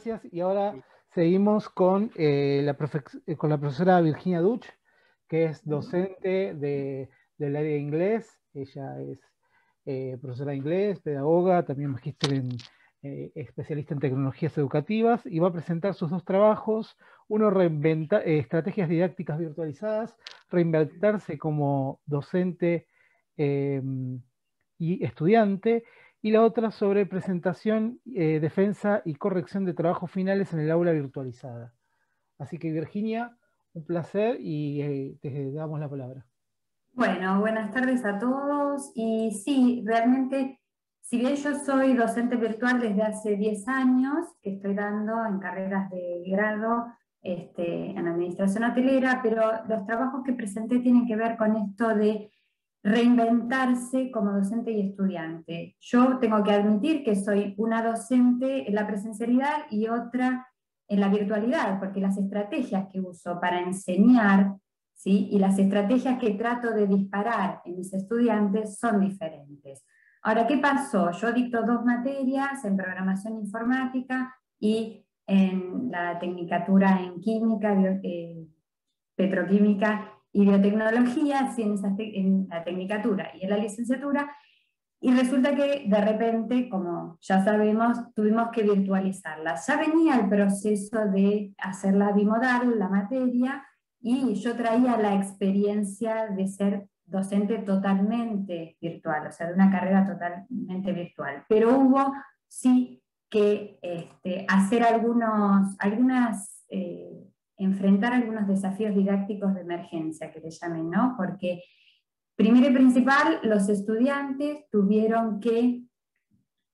gracias. Y ahora seguimos con con la profesora Virginia Duch, que es docente del área de inglés. Ella es profesora de inglés, pedagoga, también magíster en especialista en tecnologías educativas, y va a presentar sus dos trabajos. Uno, estrategias didácticas virtualizadas, reinventarse como docente y estudiante, y la otra sobre presentación, defensa y corrección de trabajos finales en el aula virtualizada. Así que, Virginia, un placer, y te damos la palabra. Bueno, buenas tardes a todos. Y sí, realmente, si bien yo soy docente virtual desde hace 10 años, que estoy dando en carreras de grado en administración hotelera, pero los trabajos que presenté tienen que ver con esto de reinventarse como docente y estudiante. Yo tengo que admitir que soy una docente en la presencialidad y otra en la virtualidad, porque las estrategias que uso para enseñar, ¿sí?, y las estrategias que trato de disparar en mis estudiantes son diferentes. Ahora, ¿qué pasó? Yo dicto 2 materias en programación informática y en la tecnicatura en química, petroquímica y biotecnología, sí, en la tecnicatura y en la licenciatura, y resulta que de repente, como ya sabemos, tuvimos que virtualizarla. Ya venía el proceso de hacerla bimodal, la materia, y yo traía la experiencia de ser docente totalmente virtual, o sea, de una carrera totalmente virtual. Pero hubo, sí, que hacer enfrentar algunos desafíos didácticos de emergencia, que le llamen, ¿no? Porque primero y principal, los estudiantes tuvieron que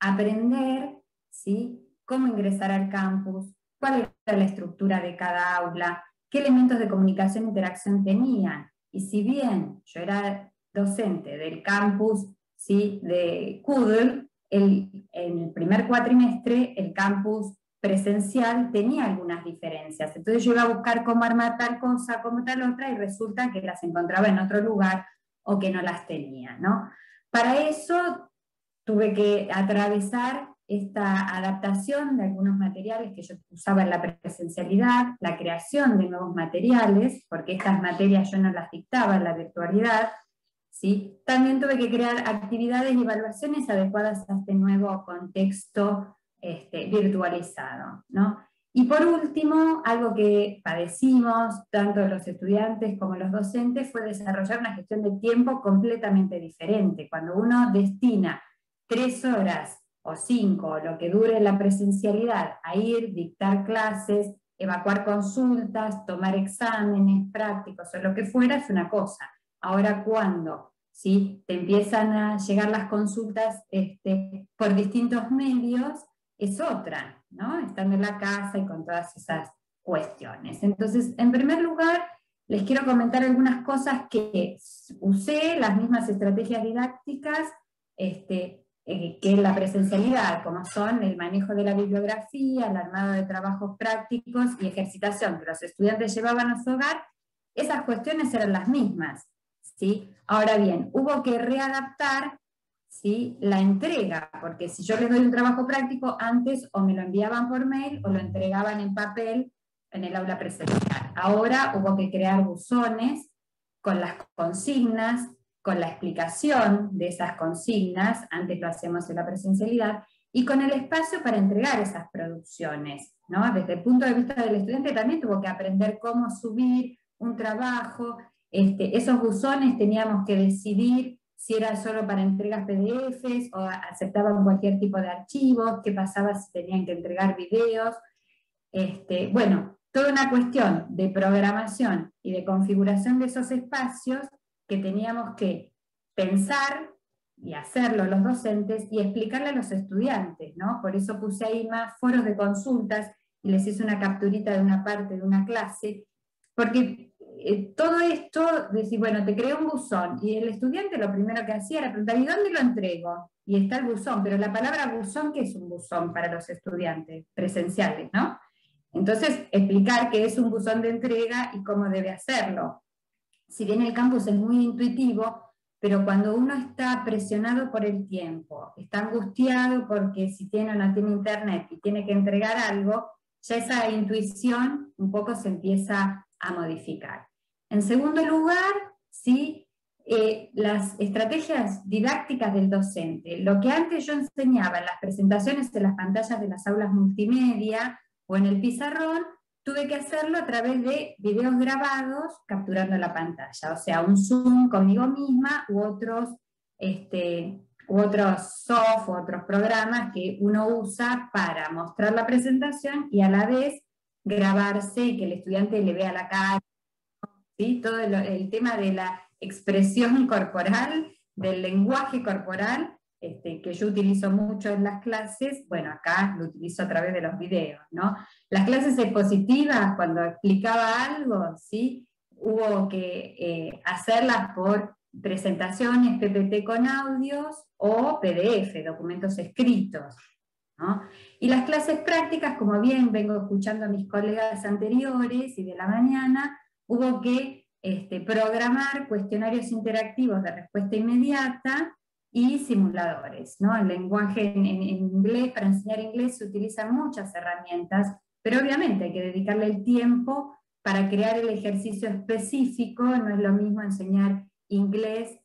aprender, ¿sí?, cómo ingresar al campus, cuál era la estructura de cada aula, qué elementos de comunicación e interacción tenían. Y si bien yo era docente del campus, ¿sí?, de Kudl, en el primer cuatrimestre el campus presencial tenía algunas diferencias. Entonces yo iba a buscar cómo armar tal cosa, como tal otra, y resulta que las encontraba en otro lugar o que no las tenía, ¿no? Para eso tuve que atravesar esta adaptación de algunos materiales que yo usaba en la presencialidad, la creación de nuevos materiales, porque estas materias yo no las dictaba en la virtualidad, ¿sí? También tuve que crear actividades y evaluaciones adecuadas a este nuevo contexto virtualizado, ¿no? Y por último, algo que padecimos, tanto los estudiantes como los docentes, fue desarrollar una gestión de tiempo completamente diferente. Cuando uno destina 3 horas o 5, lo que dure la presencialidad, a ir, dictar clases, evacuar consultas, tomar exámenes prácticos o lo que fuera, es una cosa. Ahora, cuando ¿sí?, te empiezan a llegar las consultas por distintos medios, es otra, ¿no? Estando en la casa y con todas esas cuestiones. Entonces, en primer lugar, les quiero comentar algunas cosas que usé, las mismas estrategias didácticas que en la presencialidad, como son el manejo de la bibliografía, el armado de trabajos prácticos y ejercitación que los estudiantes llevaban a su hogar. Esas cuestiones eran las mismas, ¿sí? Ahora bien, hubo que readaptar, ¿sí?, la entrega, porque si yo les doy un trabajo práctico, antes o me lo enviaban por mail o lo entregaban en papel en el aula presencial. Ahora hubo que crear buzones con las consignas, con la explicación de esas consignas, antes lo hacemos en la presencialidad, y con el espacio para entregar esas producciones, ¿no? Desde el punto de vista del estudiante también tuvo que aprender cómo subir un trabajo. Esos buzones teníamos que decidir si era solo para entregas PDFs o aceptaban cualquier tipo de archivos, qué pasaba si tenían que entregar videos. Bueno, toda una cuestión de programación y de configuración de esos espacios que teníamos que pensar y hacerlo los docentes y explicarle a los estudiantes, ¿no? Por eso puse ahí más foros de consultas y les hice una capturita de una parte de una clase, porque todo esto, decir, bueno, te creé un buzón, y el estudiante lo primero que hacía era preguntar, ¿y dónde lo entrego? Y está el buzón, pero la palabra buzón, ¿qué es un buzón para los estudiantes presenciales, no? Entonces, explicar qué es un buzón de entrega y cómo debe hacerlo. Si bien el campus es muy intuitivo, pero cuando uno está presionado por el tiempo, está angustiado porque si tiene o no tiene internet y tiene que entregar algo, ya esa intuición un poco se empieza a modificar. En segundo lugar, ¿sí? Las estrategias didácticas del docente. Lo que antes yo enseñaba en las presentaciones de las pantallas de las aulas multimedia o en el pizarrón, tuve que hacerlo a través de videos grabados capturando la pantalla, o sea, un Zoom conmigo misma u otros soft, u otros programas que uno usa para mostrar la presentación y a la vez grabarse y que el estudiante le vea la cara, ¿sí? Todo el tema de la expresión corporal, del lenguaje corporal, que yo utilizo mucho en las clases, bueno, acá lo utilizo a través de los videos, ¿no? Las clases expositivas, cuando explicaba algo, ¿sí? Hubo que hacerlas por presentaciones, PPT con audios o PDF, documentos escritos, ¿no? Y las clases prácticas, como bien vengo escuchando a mis colegas anteriores y de la mañana, hubo que programar cuestionarios interactivos de respuesta inmediata y simuladores, ¿no? El lenguaje en inglés, para enseñar inglés se utilizan muchas herramientas, pero obviamente hay que dedicarle el tiempo para crear el ejercicio específico. No es lo mismo enseñar inglés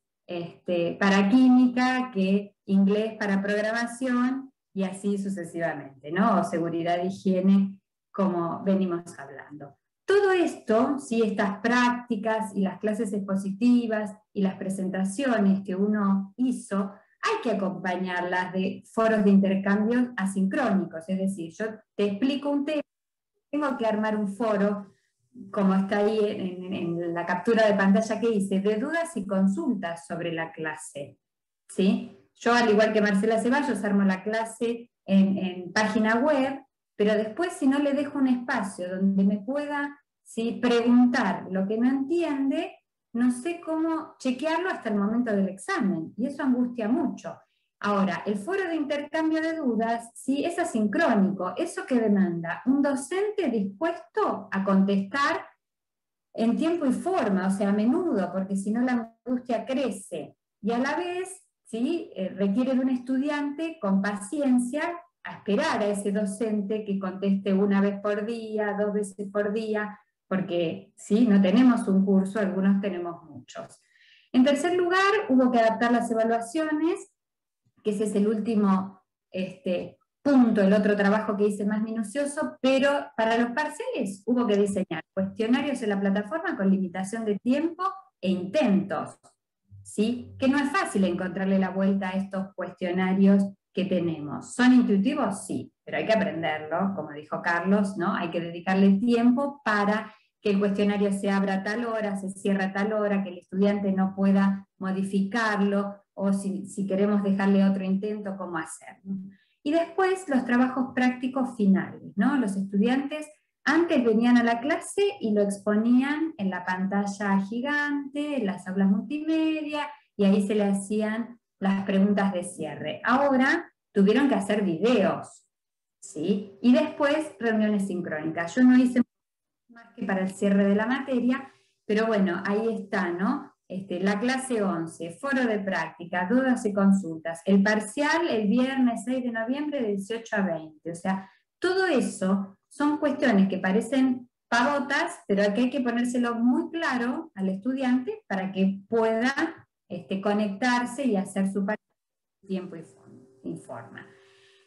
para química que inglés para programación, y así sucesivamente, ¿no? O seguridad e higiene, como venimos hablando. Todo esto, ¿sí? Estas prácticas y las clases expositivas y las presentaciones que uno hizo, hay que acompañarlas de foros de intercambio asincrónicos, es decir, yo te explico un tema, tengo que armar un foro, como está ahí en la captura de pantalla que hice, de dudas y consultas sobre la clase, ¿sí? Yo, al igual que Marcela Ceballos, armo la clase en página web, pero después, si no le dejo un espacio donde me pueda, ¿sí?, preguntar lo que no entiende, no sé cómo chequearlo hasta el momento del examen, y eso angustia mucho. Ahora, el foro de intercambio de dudas, ¿sí?, es asincrónico. ¿Eso qué demanda? Un docente dispuesto a contestar en tiempo y forma, o sea, a menudo, porque si no la angustia crece. Y a la vez, ¿sí?, requiere de un estudiante con paciencia a esperar a ese docente que conteste una vez por día, 2 veces por día, porque ¿sí?, no tenemos un curso, algunos tenemos muchos. En tercer lugar, hubo que adaptar las evaluaciones, que ese es el último punto, el otro trabajo que hice más minucioso, pero para los parciales hubo que diseñar cuestionarios en la plataforma con limitación de tiempo e intentos, ¿sí? Que no es fácil encontrarle la vuelta a estos cuestionarios que tenemos. ¿Son intuitivos? Sí, pero hay que aprenderlo, como dijo Carlos, ¿no? Hay que dedicarle tiempo para que el cuestionario se abra a tal hora, se cierra a tal hora, que el estudiante no pueda modificarlo, o si queremos dejarle otro intento, cómo hacerlo. Y después los trabajos prácticos finales, ¿no? Los estudiantes antes venían a la clase y lo exponían en la pantalla gigante, en las aulas multimedia, y ahí se le hacían las preguntas de cierre. Ahora tuvieron que hacer videos, ¿sí? Y después reuniones sincrónicas. Yo no hice más que para el cierre de la materia, pero bueno, ahí está, ¿no? La clase 11, foro de práctica, dudas y consultas, el parcial el viernes 6 de noviembre de 18 a 20, o sea, todo eso son cuestiones que parecen pavotas, pero que hay que ponérselo muy claro al estudiante para que pueda conectarse y hacer su parte en tiempo y forma.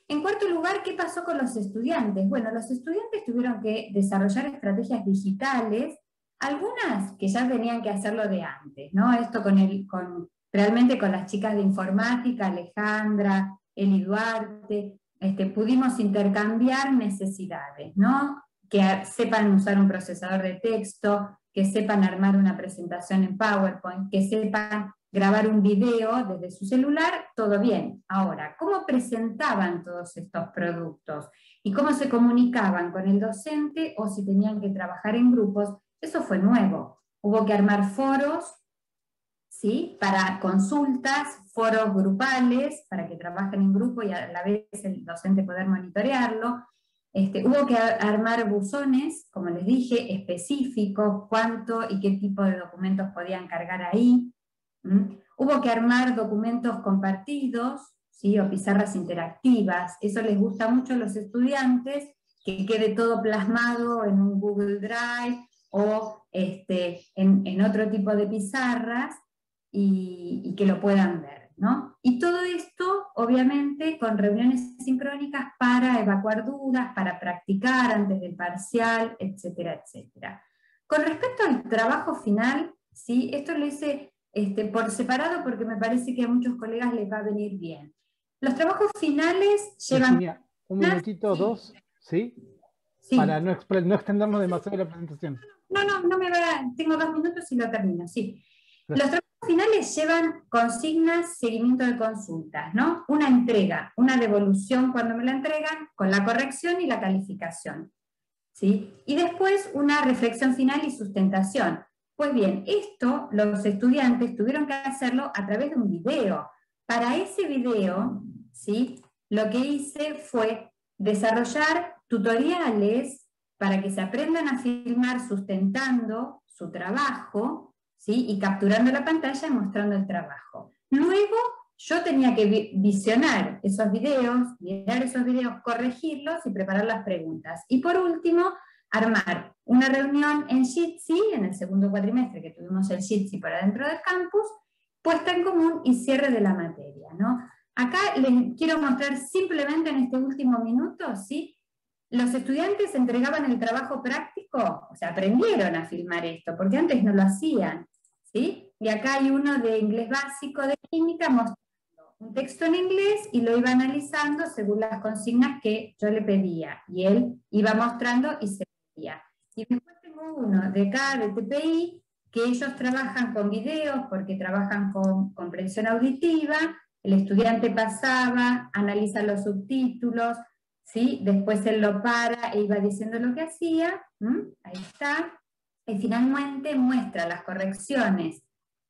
En cuarto lugar, ¿qué pasó con los estudiantes? Bueno, los estudiantes tuvieron que desarrollar estrategias digitales, algunas que ya tenían que hacerlo de antes, ¿no? Esto realmente con las chicas de informática, Alejandra, Eli Duarte, pudimos intercambiar necesidades, ¿no? Que sepan usar un procesador de texto, que sepan armar una presentación en PowerPoint, que sepan grabar un video desde su celular, todo bien. Ahora, ¿cómo presentaban todos estos productos? ¿Y cómo se comunicaban con el docente o si tenían que trabajar en grupos? Eso fue nuevo. Hubo que armar foros, ¿sí?, para consultas, foros grupales, para que trabajen en grupo y a la vez el docente poder monitorearlo. Hubo que armar buzones, como les dije, específicos, cuánto y qué tipo de documentos podían cargar ahí. Hubo que armar documentos compartidos, ¿sí?, o pizarras interactivas. Eso les gusta mucho a los estudiantes, que quede todo plasmado en un Google Drive o en otro tipo de pizarras y que lo puedan ver, ¿no? Y todo esto, obviamente, con reuniones sincrónicas para evacuar dudas, para practicar antes del parcial, etcétera, etcétera. Con respecto al trabajo final, ¿sí? Esto lo hice por separado porque me parece que a muchos colegas les va a venir bien. Los trabajos finales llevan... Virginia, un minutito o dos, ¿sí? Sí. Para no extendernos demasiado la presentación. No me va, tengo 2 minutos y lo termino, sí. Gracias. Los trabajos finales llevan consignas, seguimiento de consultas, ¿no? Una entrega, una devolución cuando me la entregan, con la corrección y la calificación, ¿sí? Y después una reflexión final y sustentación. Pues bien, esto los estudiantes tuvieron que hacerlo a través de un video. Para ese video, ¿sí? Lo que hice fue desarrollar tutoriales para que se aprendan a filmar sustentando su trabajo, ¿sí? Y capturando la pantalla y mostrando el trabajo. Luego yo tenía que visionar esos videos, mirar esos videos, corregirlos y preparar las preguntas. Y por último, armar una reunión en Jitsi, en el segundo cuatrimestre que tuvimos el Jitsi para dentro del campus, puesta en común y cierre de la materia, ¿no? Acá les quiero mostrar simplemente en este último minuto, ¿sí? Los estudiantes entregaban el trabajo práctico, o sea, aprendieron a filmar esto, porque antes no lo hacían, ¿sí? Y acá hay uno de inglés básico de química mostrando un texto en inglés y lo iba analizando según las consignas que yo le pedía, y él iba mostrando y se veía. Y después tengo uno de acá, de TPI, que ellos trabajan con videos porque trabajan con comprensión auditiva, el estudiante pasaba, analiza los subtítulos, ¿sí? Después él lo para e iba diciendo lo que hacía, ahí está, y finalmente muestra las correcciones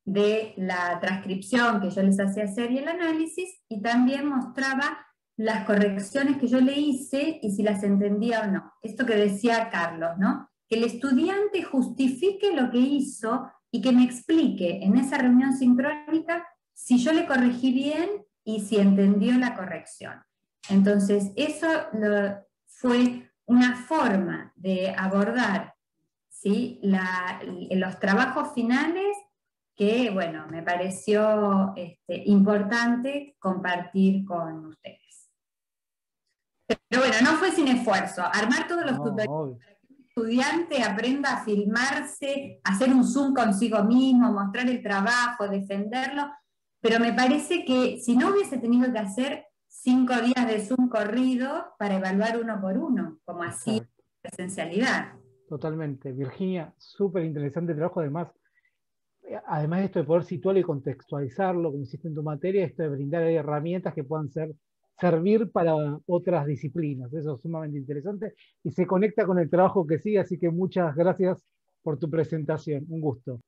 de la transcripción que yo les hacía hacer y el análisis, y también mostraba las correcciones que yo le hice y si las entendía o no. Esto que decía Carlos, ¿no? Que el estudiante justifique lo que hizo y que me explique en esa reunión sincrónica si yo le corregí bien y si entendió la corrección. Entonces, eso fue una forma de abordar, ¿sí? Los trabajos finales que, bueno, me pareció importante compartir con ustedes. Pero bueno, no fue sin esfuerzo. Armar todos los tutoriales para que un estudiante aprenda a filmarse, hacer un zoom consigo mismo, mostrar el trabajo, defenderlo, pero me parece que si no hubiese tenido que hacer 5 días de Zoom corrido para evaluar uno por uno, como así presencialidad. Totalmente. Virginia, súper interesante trabajo. Además de esto de poder situarlo y contextualizarlo, como hiciste en tu materia, esto de brindar herramientas que puedan servir para otras disciplinas. Eso es sumamente interesante y se conecta con el trabajo que sigue, así que muchas gracias por tu presentación. Un gusto.